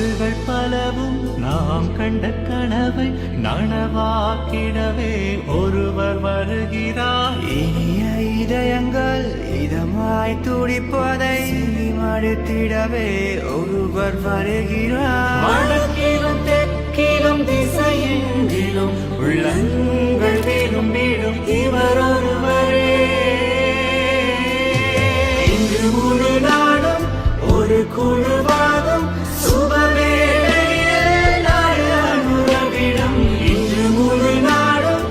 ஆண்டுகள் பலவும் நாம் கண்ட கனவை நனவாக்கிடவே ஒருவர் வருகிறார். இனிய இதயங்கள் இதமாய் துடிப்பதை மடுத்திடவே ஒருவர் வருகிறார். வடக்கிலும் தெற்கிலும் திசையெங்கிலும் உள்ளங்கள் விரும்பிடும் இவர் ஒருவரே. இங்கு முழு நாடும் ஒரு குழுவாகும் சுபவேளையில் நாடு அனுரவிடம். இன்று முழு நாடும்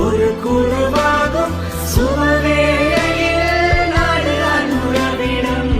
ஒரு குழுவாகும் சுபவேளையில் நாடு அனுரவிடம்.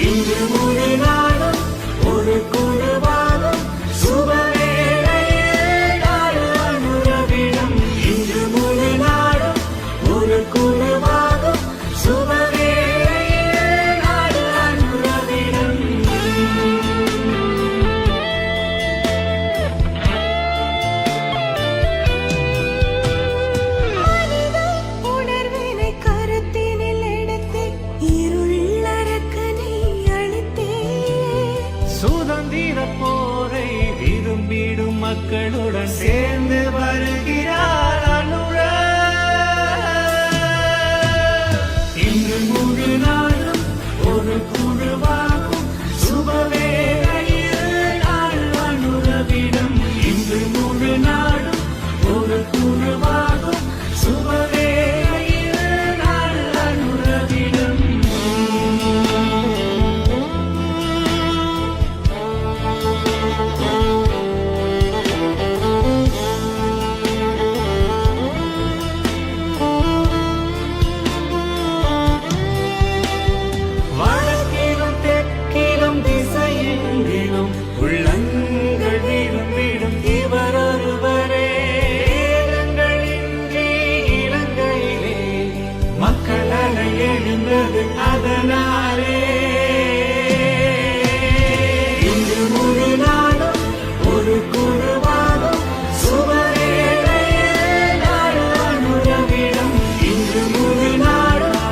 இன்று முழு நாடும் ஒரு குழுவாகும் சுபவேளையில் நாடு அனுரவிடம். இன்று முழு நாடும் ஒரு குழுவாகும் சுபவேளையில் நாடு அனுரவிடம். உணர்வினை கருத்தினில் எடுத்து இருளறக்கனை சுதந்திர போரை விரும்பிடும் மக்களுடன் சேர்ந்து வருகிறார் அனுர. இன்று முழு நாடும் ஒரு குழுவாகும் சுபவேளையில் நாடு அனுரவிடம். இன்று முழு நாடும் ஒரு குழுவாகும் சுபவேளையில் நாடு அனுரவிடம். வடக்கிலும் தெற்கிலும் திசையெங்கிலும் உள்ளங்கள் விரும்பிடும் இவர் ஒருவரே. இடங்களின்றி இலங்கையிலே மக்கள் அலை எழுந்தது அதனாலே. இன்று முழு நாடும் ஒரு குழுவாகும் சுபவேளையில் நாடு அனுரவிடம். இன்று முழு நாடும்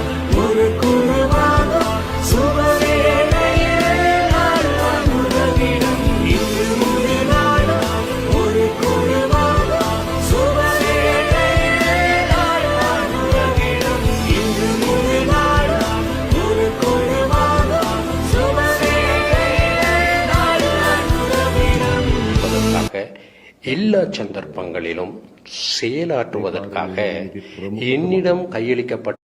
ஒரு குழுவாகும் சுபவேளையில் நாடு அனுரவிடம். இன்று முழு நாடும் ஒரு குழுவாகும் சுபவேளையில் நாடு அனுரவிடம். இன்று முழு நாடும் ஒரு குழுவாகும் சுபவேளையில் நாடு அனுரவிடம். எல்லா சந்தர்ப்பங்களிலும் செயலாற்றுவதற்காக என்னிடம் கையளிக்கப்பட்ட